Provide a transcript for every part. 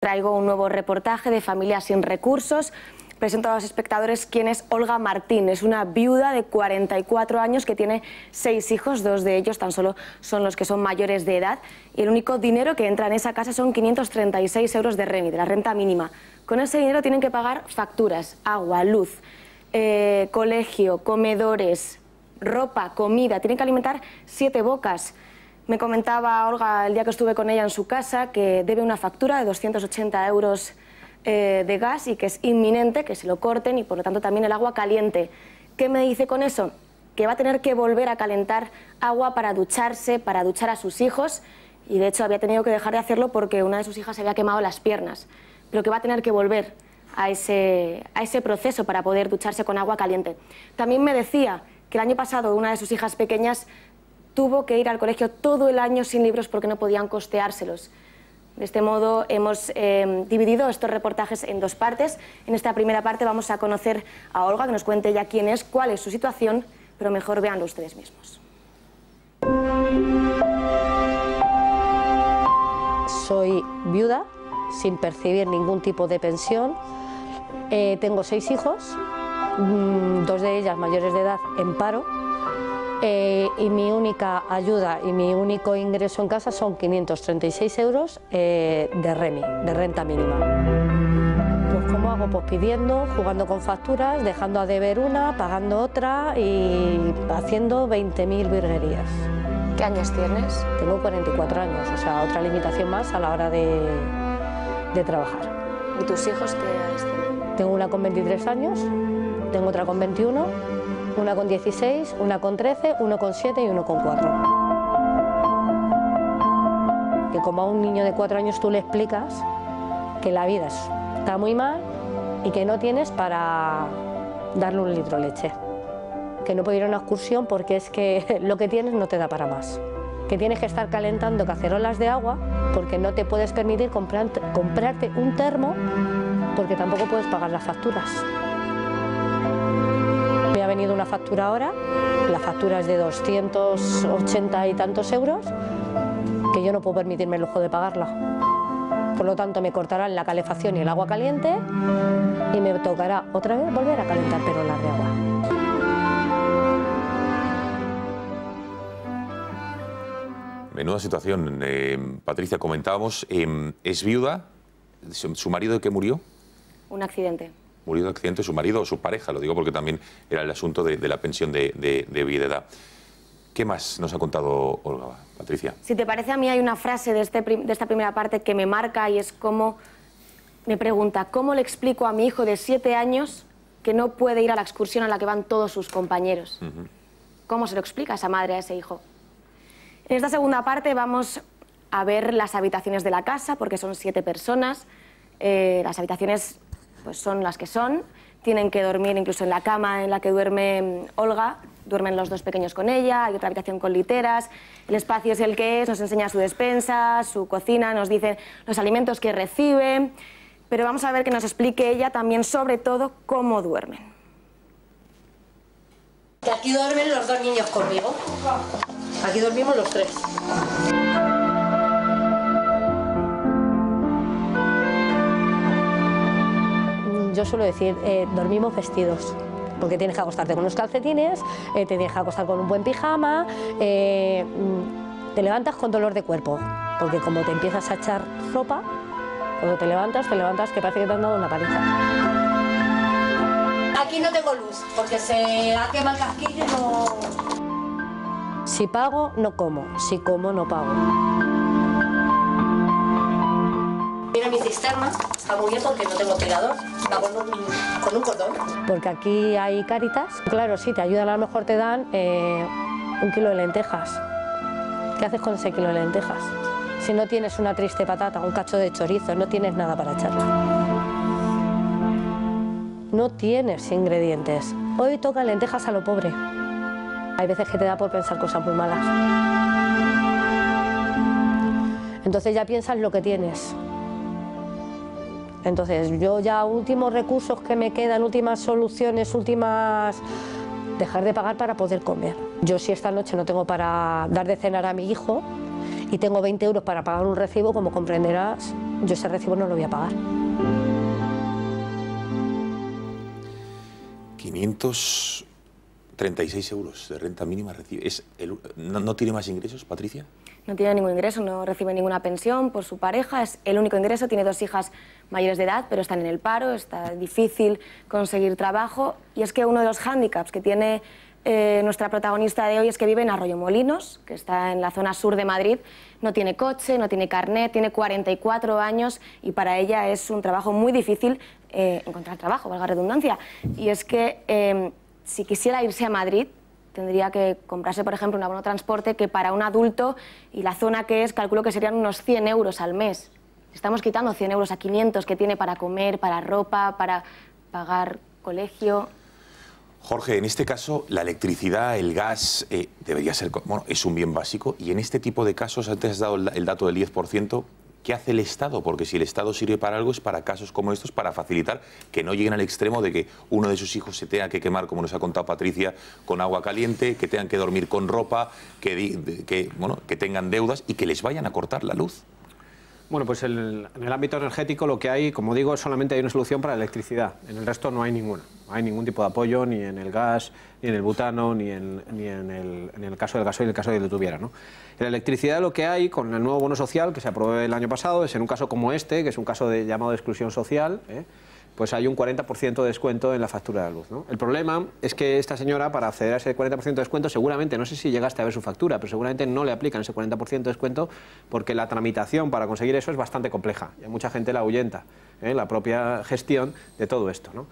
Traigo un nuevo reportaje de Familias sin recursos. Presento a los espectadores quién es Olga Martín. Es una viuda de 44 años que tiene 6 hijos, 2 de ellos tan solo son los que son mayores de edad. Y el único dinero que entra en esa casa son 536 euros de REMI, de la renta mínima. Con ese dinero tienen que pagar facturas, agua, luz, colegio, comedores, ropa, comida. Tienen que alimentar 7 bocas. Me comentaba Olga el día que estuve con ella en su casa que debe una factura de 280 euros de gas y que es inminente que se lo corten y por lo tanto también el agua caliente. ¿Qué me dice con eso? Que va a tener que volver a calentar agua para ducharse, para duchar a sus hijos y de hecho había tenido que dejar de hacerlo porque una de sus hijas se había quemado las piernas, pero que va a tener que volver a ese proceso para poder ducharse con agua caliente. También me decía que el año pasado una de sus hijas pequeñas tuvo que ir al colegio todo el año sin libros porque no podían costeárselos. De este modo hemos dividido estos reportajes en 2 partes. En esta primera parte vamos a conocer a Olga, que nos cuente ella quién es, cuál es su situación, pero mejor véanlo ustedes mismos. Soy viuda, sin percibir ningún tipo de pensión. Tengo 6 hijos, 2 de ellas mayores de edad en paro. Y mi única ayuda y mi único ingreso en casa son 536 euros de REMI, de renta mínima. Pues ¿cómo hago? Pues pidiendo, jugando con facturas, dejando a deber una, pagando otra y haciendo 20.000 virguerías. ¿Qué años tienes? Tengo 44 años, o sea, otra limitación más a la hora de trabajar. ¿Y tus hijos qué edades tienen? Tengo una con 23 años, tengo otra con 21. Una con 16, una con 13, uno con 7 y uno con 4. Que como a un niño de 4 años tú le explicas que la vida está muy mal y que no tienes para darle un litro de leche. Que no puede ir a una excursión porque es que lo que tienes no te da para más. Que tienes que estar calentando cacerolas de agua porque no te puedes permitir comprarte un termo porque tampoco puedes pagar las facturas. Me ha venido una factura ahora, la factura es de 280 y tantos euros, que yo no puedo permitirme el lujo de pagarla. Por lo tanto, me cortarán la calefacción y el agua caliente y me tocará otra vez volver a calentar perolas de agua. Menuda situación. Patricia, comentábamos, es viuda, ¿su marido de qué murió? Un accidente. Murió de accidente su marido o su pareja, lo digo porque también era el asunto de la pensión de viudedad. ¿Qué más nos ha contado Olga, Patricia? Si te parece, a mí hay una frase de esta primera parte que me marca y es como, me pregunta, ¿cómo le explico a mi hijo de 7 años que no puede ir a la excursión a la que van todos sus compañeros? ¿Cómo se lo explica a esa madre, a ese hijo? En esta segunda parte vamos a ver las habitaciones de la casa, porque son 7 personas. Las habitaciones pues son las que son, tienen que dormir incluso en la cama en la que duerme Olga, duermen los 2 pequeños con ella, hay otra habitación con literas, el espacio es el que es, nos enseña su despensa, su cocina, nos dice los alimentos que recibe, pero vamos a ver que nos explique ella también sobre todo cómo duermen. Aquí duermen los 2 niños conmigo, aquí dormimos los 3. Yo suelo decir, dormimos vestidos, porque tienes que acostarte con unos calcetines, te tienes que acostar con un buen pijama, te levantas con dolor de cuerpo, porque como te empiezas a echar ropa, cuando te levantas que parece que te han dado una paliza. Aquí no tengo luz, porque se ha quemado el casquillo y no... Si pago, no como, si como, no pago. Mira mi cisterna, está muy bien porque no tengo tirador, va con un cordón. Porque aquí hay Cáritas, claro, sí, te ayudan, a lo mejor te dan 1 kilo de lentejas. ¿Qué haces con ese kilo de lentejas? Si no tienes una triste patata, un cacho de chorizo, no tienes nada para echarle. No tienes ingredientes. Hoy tocan lentejas a lo pobre. Hay veces que te da por pensar cosas muy malas. Entonces ya piensas lo que tienes. Entonces yo ya últimos recursos que me quedan, últimas soluciones, dejar de pagar para poder comer. Yo si esta noche no tengo para dar de cenar a mi hijo y tengo 20 euros para pagar un recibo, como comprenderás, yo ese recibo no lo voy a pagar. 536 euros de renta mínima recibe. ¿No tiene más ingresos, Patricia? No tiene ningún ingreso, no recibe ninguna pensión por su pareja, es el único ingreso, tiene 2 hijas mayores de edad, pero están en el paro, está difícil conseguir trabajo, y es que uno de los hándicaps que tiene nuestra protagonista de hoy es que vive en Arroyomolinos, que está en la zona sur de Madrid, no tiene coche, no tiene carnet, tiene 44 años y para ella es un trabajo muy difícil encontrar trabajo, valga la redundancia, y es que si quisiera irse a Madrid, tendría que comprarse, por ejemplo, un abono de transporte que para un adulto, y la zona que es, calculo que serían unos 100 euros al mes. Estamos quitando 100 euros a 500 que tiene para comer, para ropa, para pagar colegio. Jorge, en este caso, la electricidad, el gas, debería ser, bueno, es un bien básico, y en este tipo de casos, antes has dado el dato del 10%, ¿qué hace el Estado? Porque si el Estado sirve para algo es para casos como estos, para facilitar que no lleguen al extremo de que uno de sus hijos se tenga que quemar, como nos ha contado Patricia, con agua caliente, que tengan que dormir con ropa, que tengan deudas y que les vayan a cortar la luz. Bueno, pues en el ámbito energético lo que hay, como digo, solamente hay una solución para la electricidad. En el resto no hay ninguna. No hay ningún tipo de apoyo, ni en el gas, ni en el butano, ni en el caso del gasoil, en el caso de que lo tuviera, ¿no? En la electricidad lo que hay, con el nuevo bono social que se aprobó el año pasado, es en un caso como este, que es un caso de llamado de exclusión social, pues hay un 40% de descuento en la factura de la luz, ¿no? El problema es que esta señora, para acceder a ese 40% de descuento, seguramente, no sé si llegaste a ver su factura, pero seguramente no le aplican ese 40% de descuento porque la tramitación para conseguir eso es bastante compleja y mucha gente la ahuyenta, la propia gestión de todo esto, ¿no?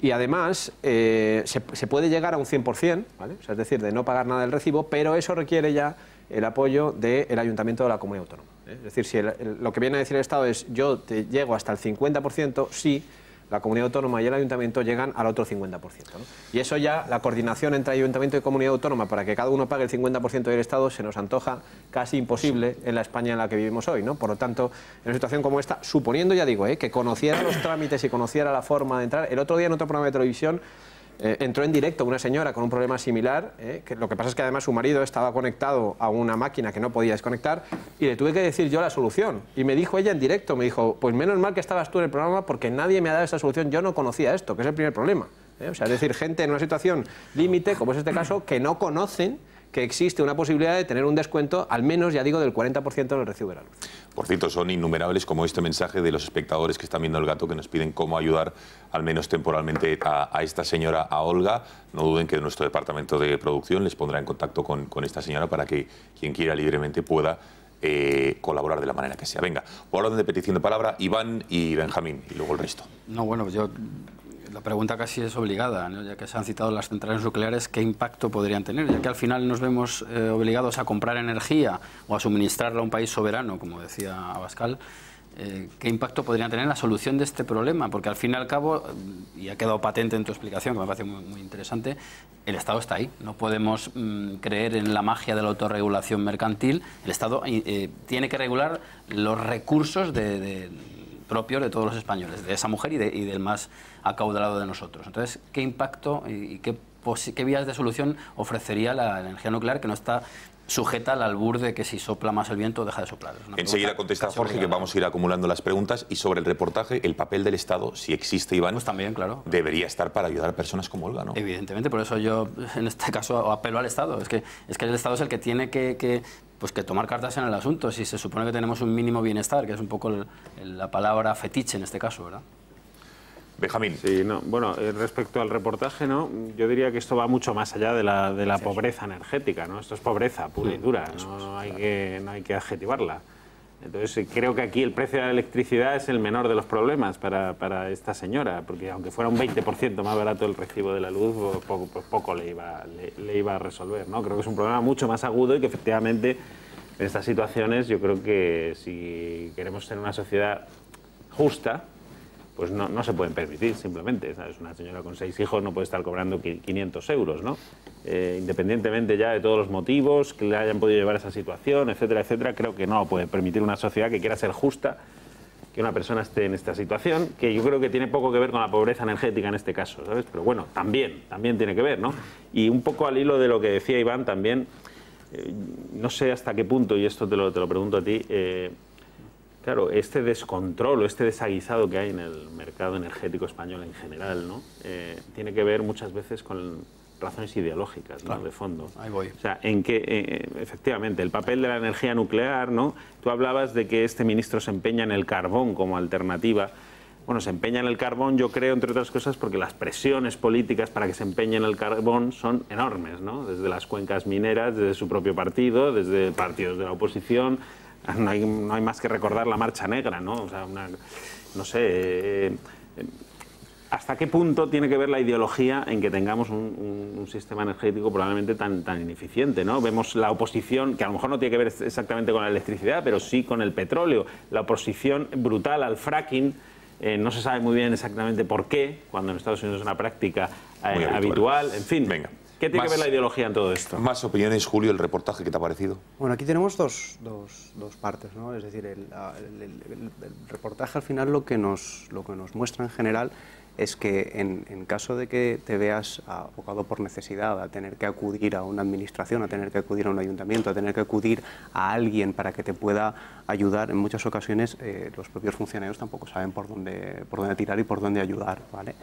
Y además se puede llegar a un 100%, ¿vale? O sea, es decir, de no pagar nada del recibo, pero eso requiere ya el apoyo del Ayuntamiento de la Comunidad Autónoma, Es decir, si lo que viene a decir el Estado es yo te llego hasta el 50%, sí, la Comunidad Autónoma y el Ayuntamiento llegan al otro 50%, ¿no? Y eso ya, la coordinación entre Ayuntamiento y Comunidad Autónoma para que cada uno pague el 50% del Estado se nos antoja casi imposible en la España en la que vivimos hoy, ¿no? Por lo tanto, en una situación como esta, suponiendo, ya digo, que conociera los trámites y conociera la forma de entrar, el otro día en otro programa de televisión entró en directo una señora con un problema similar, que lo que pasa es que además su marido estaba conectado a una máquina que no podía desconectar y le tuve que decir yo la solución. Y me dijo ella en directo, me dijo, pues menos mal que estabas tú en el programa porque nadie me ha dado esa solución, yo no conocía esto, que es el primer problema. O sea, es decir, gente en una situación límite, como es este caso, que no conocen que existe una posibilidad de tener un descuento, al menos, ya digo, del 40% en el recibo de la luz. Por cierto, son innumerables como este mensaje de los espectadores que están viendo El Gato, que nos piden cómo ayudar, al menos temporalmente, a esta señora, a Olga. No duden que nuestro departamento de producción les pondrá en contacto con esta señora para que quien quiera libremente pueda colaborar de la manera que sea. Venga, por orden de petición de palabra, Iván y Benjamín, y luego el resto. No, bueno, la pregunta casi es obligada, ¿no? Ya que se han citado las centrales nucleares, ¿qué impacto podrían tener? Ya que al final nos vemos obligados a comprar energía o a suministrarla a un país soberano, como decía Abascal, ¿qué impacto podrían tener en la solución de este problema? Porque al fin y al cabo, y ha quedado patente en tu explicación, que me parece muy interesante, el Estado está ahí. No podemos creer en la magia de la autorregulación mercantil. El Estado tiene que regular los recursos propios de todos los españoles, de esa mujer y del más acaudalado de nosotros. Entonces, ¿qué impacto y qué vías de solución ofrecería la energía nuclear que no está sujeta al albur de que si sopla más el viento deja de soplar? Enseguida contesta Jorge, que vamos a ir acumulando las preguntas. Y sobre el reportaje, el papel del Estado, si existe, Iván, pues también, claro, debería estar para ayudar a personas como Olga, ¿no? Evidentemente, por eso yo en este caso apelo al Estado. Es que el Estado es el que tiene que tomar cartas en el asunto, si se supone que tenemos un mínimo bienestar, que es un poco la palabra fetiche en este caso, ¿verdad? Benjamín. Sí, no, bueno, respecto al reportaje, ¿no? Yo diría que esto va mucho más allá de la pobreza energética, ¿no? Esto es pobreza pura y dura, no hay que adjetivarla. Entonces creo que aquí el precio de la electricidad es el menor de los problemas para esta señora, porque aunque fuera un 20% más barato el recibo de la luz, pues poco le iba a resolver, ¿no? Creo que es un problema mucho más agudo y que efectivamente en estas situaciones yo creo que si queremos tener una sociedad justa, pues no se pueden permitir, simplemente, ¿sabes? Una señora con 6 hijos no puede estar cobrando 500 euros, ¿no? Independientemente ya de todos los motivos que le hayan podido llevar a esa situación, etcétera, etcétera, creo que no puede permitir una sociedad que quiera ser justa que una persona esté en esta situación, que yo creo que tiene poco que ver con la pobreza energética en este caso, ¿sabes? Pero bueno, también tiene que ver, ¿no? Y un poco al hilo de lo que decía Iván también, no sé hasta qué punto, y esto te lo pregunto a ti, claro, este descontrol o este desaguisado que hay en el mercado energético español en general, ¿no? Tiene que ver muchas veces con razones ideológicas, ¿no? Claro. De fondo. Ahí voy. O sea, en que, efectivamente, el papel de la energía nuclear, ¿no? Tú hablabas de que este ministro se empeña en el carbón como alternativa. Bueno, se empeña en el carbón, yo creo, entre otras cosas, porque las presiones políticas para que se empeñe en el carbón son enormes, ¿no? Desde las cuencas mineras, desde su propio partido, desde partidos de la oposición. No hay más que recordar la Marcha Negra, ¿no? O sea, no sé, ¿hasta qué punto tiene que ver la ideología en que tengamos un sistema energético probablemente tan ineficiente, ¿no? Vemos la oposición, que a lo mejor no tiene que ver exactamente con la electricidad, pero sí con el petróleo, la oposición brutal al fracking. No se sabe muy bien exactamente por qué, cuando en Estados Unidos es una práctica habitual. En fin, venga. ¿Qué tiene que ver la ideología en todo esto? Más opiniones, Julio, el reportaje que te ha parecido. Bueno, aquí tenemos dos partes, ¿no? Es decir, el reportaje al final lo que nos muestra en general es que en caso de que te veas abocado por necesidad a tener que acudir a una administración, a tener que acudir a un ayuntamiento, a tener que acudir a alguien para que te pueda ayudar, en muchas ocasiones los propios funcionarios tampoco saben por dónde tirar y por dónde ayudar, ¿vale?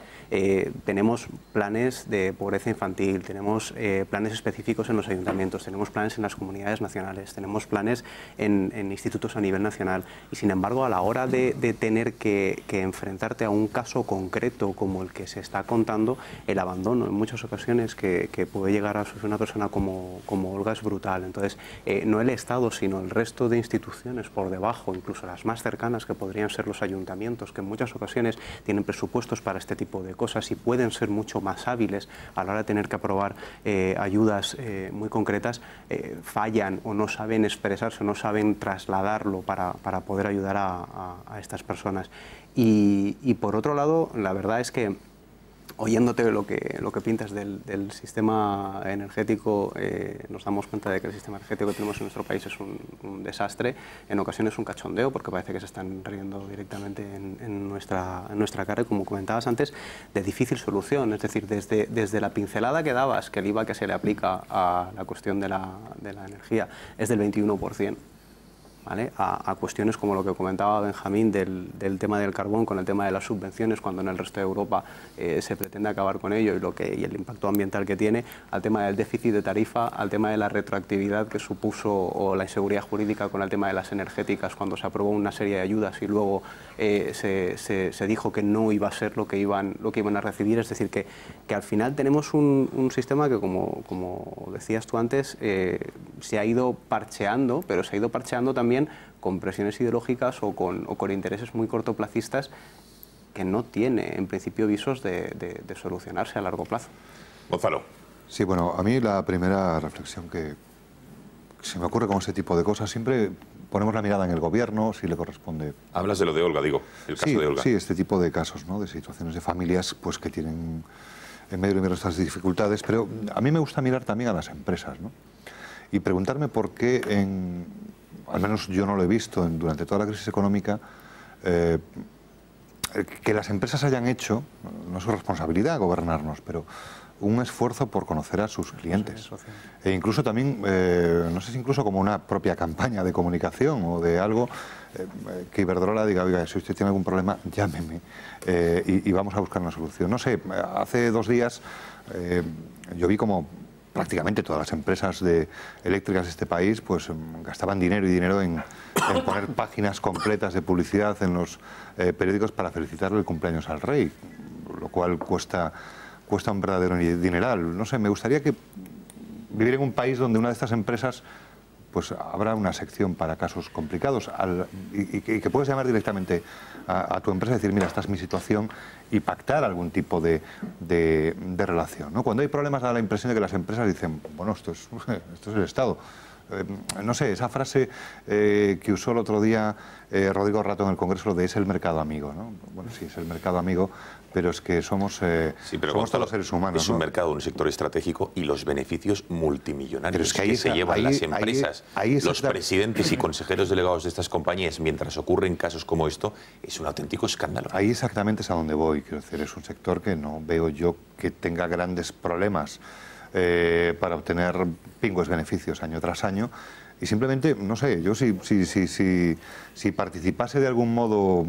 Tenemos planes de pobreza infantil, tenemos planes específicos en los ayuntamientos, tenemos planes en las comunidades nacionales, tenemos planes en institutos a nivel nacional y sin embargo a la hora de tener que enfrentarte a un caso concreto como el que se está contando, el abandono en muchas ocasiones que puede llegar a sufrir una persona como Olga es brutal. Entonces, no el Estado, sino el resto de instituciones por debajo, incluso las más cercanas que podrían ser los ayuntamientos, que en muchas ocasiones tienen presupuestos para este tipo de cosas y pueden ser mucho más hábiles a la hora de tener que aprobar ayudas muy concretas, fallan o no saben expresarse, o no saben trasladarlo para poder ayudar a estas personas. Y por otro lado, la verdad es que oyéndote lo que pintas del sistema energético, nos damos cuenta de que el sistema energético que tenemos en nuestro país es un desastre, en ocasiones un cachondeo, porque parece que se están riendo directamente en nuestra cara, y como comentabas antes, de difícil solución. Es decir, desde la pincelada que dabas, que el IVA que se le aplica a la cuestión de la energía es del 21%, ¿vale? A cuestiones como lo que comentaba Benjamín del tema del carbón con el tema de las subvenciones, cuando en el resto de Europa se pretende acabar con ello y el impacto ambiental que tiene, al tema del déficit de tarifa, al tema de la retroactividad que supuso o la inseguridad jurídica con el tema de las energéticas cuando se aprobó una serie de ayudas y luego se dijo que no iba a ser lo que iban a recibir. Es decir, que al final tenemos un sistema que, como decías tú antes, se ha ido parcheando, pero se ha ido parcheando también con presiones ideológicas o con intereses muy cortoplacistas que no tiene, en principio, visos de solucionarse a largo plazo. Gonzalo. Sí, bueno, a mí la primera reflexión que se me ocurre con este tipo de cosas, siempre ponemos la mirada en el gobierno, si le corresponde. Hablas de lo de Olga, digo, el caso de Olga. Sí, este tipo de casos, ¿no? De situaciones de familias pues, que tienen en medio de estas dificultades, pero a mí me gusta mirar también a las empresas, ¿no? Y preguntarme por qué al menos yo no lo he visto durante toda la crisis económica, que las empresas hayan hecho, no es su responsabilidad gobernarnos, pero un esfuerzo por conocer a sus clientes. E incluso también, no sé si incluso como una propia campaña de comunicación o de algo, que Iberdrola diga, oiga, si usted tiene algún problema, llámeme y vamos a buscar una solución. No sé, hace 2 días yo vi como prácticamente todas las empresas eléctricas de este país pues gastaban dinero en poner páginas completas de publicidad en los periódicos para felicitarle el cumpleaños al rey, lo cual cuesta un verdadero dineral. No sé, me gustaría que vivir en un país donde una de estas empresas pues habrá una sección para casos complicados y que puedes llamar directamente a tu empresa y decir, mira, esta es mi situación, y pactar algún tipo de relación, ¿no? Cuando hay problemas da la impresión de que las empresas dicen, bueno, esto es el Estado. No sé, esa frase que usó el otro día Rodrigo Rato en el Congreso, lo de es el mercado amigo, ¿no? Bueno, sí, es el mercado amigo, pero es que somos todos los seres humanos. Es un mercado, un sector estratégico y los beneficios multimillonarios que se llevan las empresas, los presidentes y consejeros delegados de estas compañías, mientras ocurren casos como esto, es un auténtico escándalo. Ahí exactamente es a donde voy. Quiero decir, es un sector que no veo yo que tenga grandes problemas para obtener pingües beneficios año tras año. Y simplemente, no sé, yo si participase de algún modo,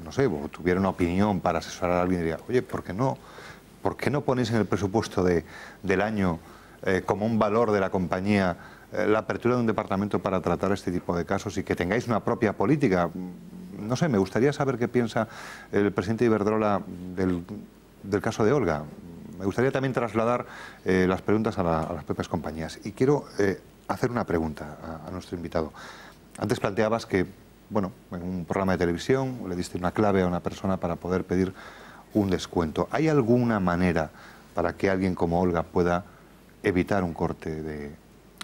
no sé, o tuviera una opinión para asesorar a alguien, diría, oye, ¿por qué no ponéis en el presupuesto del año como un valor de la compañía la apertura de un departamento para tratar este tipo de casos y que tengáis una propia política? No sé, me gustaría saber qué piensa el presidente de Iberdrola del caso de Olga. Me gustaría también trasladar las preguntas a las propias compañías. Y quiero hacer una pregunta a nuestro invitado. Antes planteabas que, bueno, en un programa de televisión le diste una clave a una persona para poder pedir un descuento. ¿Hay alguna manera para que alguien como Olga pueda evitar un corte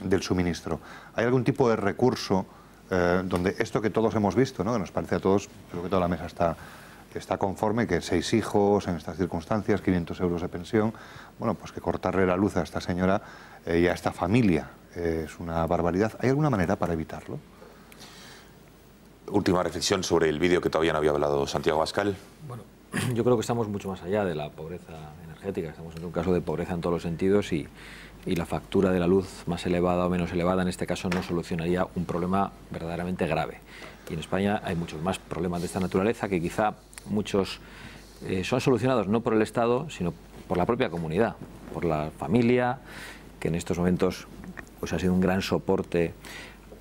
del suministro? ¿Hay algún tipo de recurso donde esto que todos hemos visto, ¿no?, que nos parece a todos, creo que toda la mesa está conforme, que 6 hijos en estas circunstancias, 500 euros de pensión, bueno, pues que cortarle la luz a esta señora y a esta familia es una barbaridad? ¿Hay alguna manera para evitarlo? Última reflexión sobre el vídeo que todavía no había hablado Santiago Abascal. Bueno, yo creo que estamos mucho más allá de la pobreza energética. Estamos en un caso de pobreza en todos los sentidos y la factura de la luz, más elevada o menos elevada, en este caso no solucionaría un problema verdaderamente grave. Y en España hay muchos más problemas de esta naturaleza que quizá muchos son solucionados no por el Estado, sino por la propia comunidad, por la familia, que en estos momentos pues, ha sido un gran soporte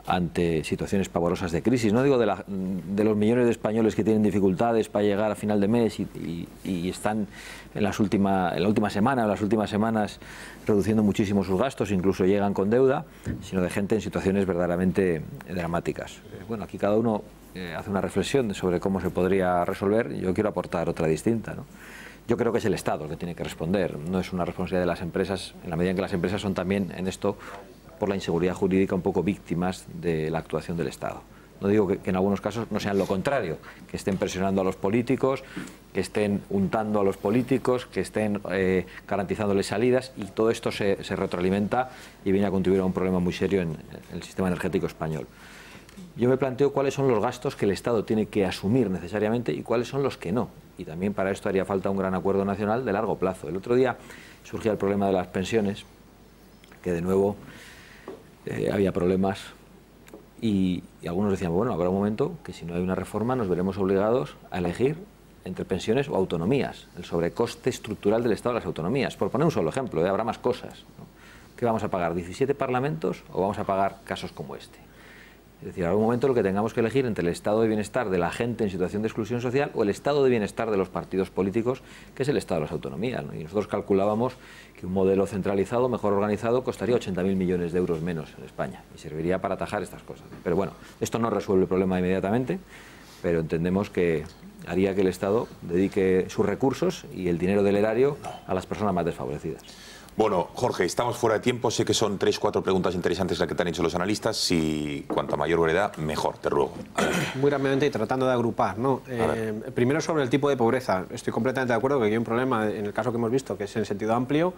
ante situaciones pavorosas de crisis. No digo de los millones de españoles que tienen dificultades para llegar a final de mes y están en la última semana o las últimas semanas reduciendo muchísimo sus gastos, incluso llegan con deuda, sino de gente en situaciones verdaderamente dramáticas. Bueno, aquí cada uno hace una reflexión sobre cómo se podría resolver. Yo quiero aportar otra distinta, ¿no? Yo creo que es el Estado el que tiene que responder, no es una responsabilidad de las empresas, en la medida en que las empresas son también en esto, por la inseguridad jurídica, un poco víctimas de la actuación del Estado. No digo que en algunos casos no sean lo contrario, que estén presionando a los políticos, que estén untando a los políticos, que estén garantizándoles salidas, y todo esto se retroalimenta y viene a contribuir a un problema muy serio en el sistema energético español. Yo me planteo cuáles son los gastos que el Estado tiene que asumir necesariamente y cuáles son los que no. Y también para esto haría falta un gran acuerdo nacional de largo plazo. El otro día surgía el problema de las pensiones, que de nuevo había problemas y algunos decían, bueno, habrá un momento que si no hay una reforma nos veremos obligados a elegir entre pensiones o autonomías, el sobrecoste estructural del Estado de las autonomías. Por poner un solo ejemplo, habrá más cosas, ¿no? ¿Qué vamos a pagar? ¿17 parlamentos o vamos a pagar casos como este? Es decir, habrá un momento en el que tengamos que elegir entre el estado de bienestar de la gente en situación de exclusión social o el estado de bienestar de los partidos políticos, que es el estado de las autonomías, ¿no? Y nosotros calculábamos que un modelo centralizado, mejor organizado, costaría 80.000 millones de euros menos en España y serviría para atajar estas cosas. Pero bueno, esto no resuelve el problema inmediatamente, pero entendemos que haría que el Estado dedique sus recursos y el dinero del erario a las personas más desfavorecidas. Bueno, Jorge, estamos fuera de tiempo. Sé que son 3 o 4 preguntas interesantes las que te han hecho los analistas y cuanto mayor brevedad, mejor, te ruego. Muy rápidamente y tratando de agrupar, ¿no? Primero sobre el tipo de pobreza. Estoy completamente de acuerdo que hay un problema en el caso que hemos visto, que es en sentido amplio,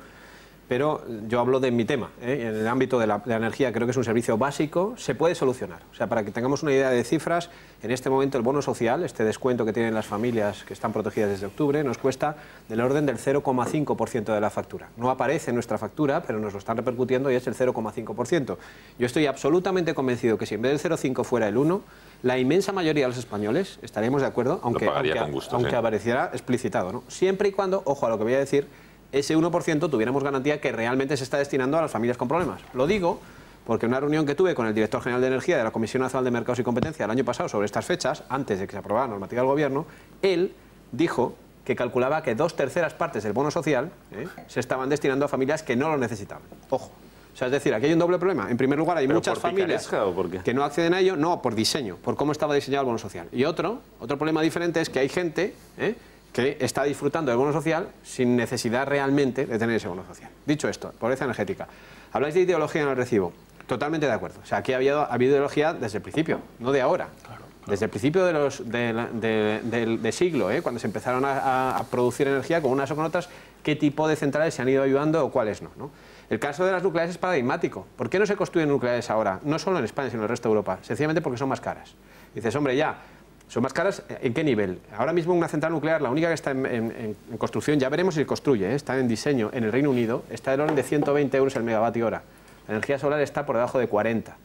pero yo hablo de mi tema, ¿eh? En el ámbito de la energía creo que es un servicio básico, se puede solucionar. O sea, para que tengamos una idea de cifras, en este momento el bono social, este descuento que tienen las familias que están protegidas desde octubre, nos cuesta del orden del 0,5% de la factura. No aparece en nuestra factura, pero nos lo están repercutiendo y es el 0,5%. Yo estoy absolutamente convencido que si en vez del 0,5 fuera el 1, la inmensa mayoría de los españoles estaríamos de acuerdo, aunque apareciera explicitado, ¿no? Siempre y cuando, ojo a lo que voy a decir, ese 1% tuviéramos garantía que realmente se está destinando a las familias con problemas. Lo digo porque en una reunión que tuve con el director general de Energía de la Comisión Nacional de Mercados y Competencia el año pasado sobre estas fechas, antes de que se aprobara la normativa del Gobierno, él dijo que calculaba que 2/3 partes del bono social se estaban destinando a familias que no lo necesitaban. Ojo. O sea, es decir, aquí hay un doble problema. En primer lugar, hay muchas familias que no acceden a ello, no, por diseño, por cómo estaba diseñado el bono social. Y otro problema diferente es que hay gente que está disfrutando del bono social sin necesidad realmente de tener ese bono social. Dicho esto, pobreza energética. Habláis de ideología en el recibo. Totalmente de acuerdo. O sea, aquí ha habido ideología desde el principio, no de ahora. Claro. Desde el principio de siglo, cuando se empezaron a producir energía con unas o con otras, qué tipo de centrales se han ido ayudando o cuáles no, ¿no? El caso de las nucleares es paradigmático. ¿Por qué no se construyen nucleares ahora? No solo en España, sino en el resto de Europa. Sencillamente porque son más caras. Dices, hombre, ya, ¿Son más caras en qué nivel? Ahora mismo una central nuclear, la única que está en construcción, ya veremos si se construye, está en diseño en el Reino Unido, está del orden de 120 euros el megavatio hora. La energía solar está por debajo de 40.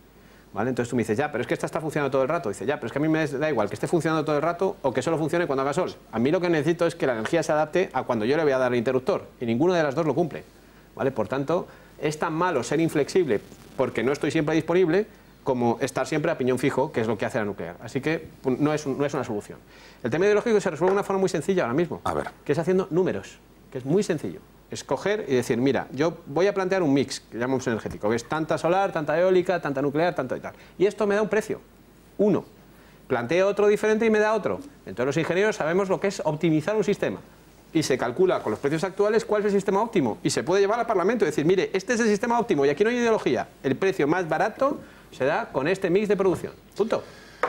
¿Vale? Entonces tú me dices, ya, pero es que esta está funcionando todo el rato. Dice, ya, pero es que a mí me da igual que esté funcionando todo el rato o que solo funcione cuando haga sol. A mí lo que necesito es que la energía se adapte a cuando yo le voy a dar el interruptor. Y ninguno de las dos lo cumple. ¿Vale? Por tanto, es tan malo ser inflexible porque no estoy siempre disponible como estar siempre a piñón fijo, que es lo que hace la nuclear. Así que no es una solución. El tema ideológico se resuelve de una forma muy sencilla ahora mismo, que es haciendo números, que es muy sencillo. Escoger y decir, mira, yo voy a plantear un mix, que llamamos energético, que es tanta solar, tanta eólica, tanta nuclear, tanto y tal. Y esto me da un precio, uno. Planteo otro diferente y me da otro. Entonces los ingenieros sabemos lo que es optimizar un sistema. Y se calcula con los precios actuales cuál es el sistema óptimo. Y se puede llevar al Parlamento y decir, mire, este es el sistema óptimo y aquí no hay ideología. El precio más barato se da con este mix de producción. Punto.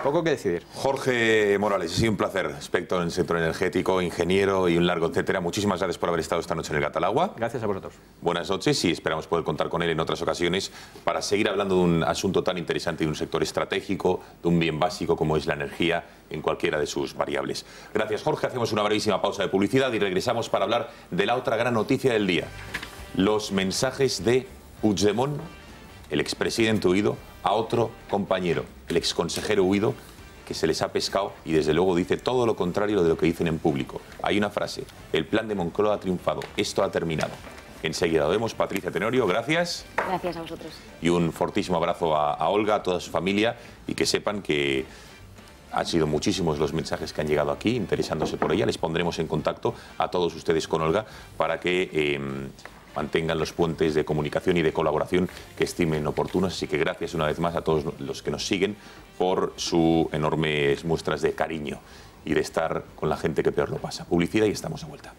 Poco que decidir. Jorge Morales, ha sido un placer, experto en el sector energético, ingeniero y un largo etcétera. Muchísimas gracias por haber estado esta noche en el Gatalagua. Gracias a vosotros. Buenas noches y esperamos poder contar con él en otras ocasiones para seguir hablando de un asunto tan interesante, de un sector estratégico, de un bien básico como es la energía en cualquiera de sus variables. Gracias, Jorge. Hacemos una brevísima pausa de publicidad y regresamos para hablar de la otra gran noticia del día. Los mensajes de Puigdemont, el expresidente huido, a otro compañero, el exconsejero huido, que se les ha pescado y desde luego dice todo lo contrario de lo que dicen en público. Hay una frase, el plan de Moncloa ha triunfado, esto ha terminado. Enseguida lo vemos. Patricia Tenorio, gracias. Gracias a vosotros. Y un fortísimo abrazo a Olga, a toda su familia, y que sepan que han sido muchísimos los mensajes que han llegado aquí interesándose por ella. Les pondremos en contacto a todos ustedes con Olga para que mantengan los puentes de comunicación y de colaboración que estimen oportunos. Así que gracias una vez más a todos los que nos siguen por sus enormes muestras de cariño y de estar con la gente que peor lo pasa. Publicidad y estamos de vuelta.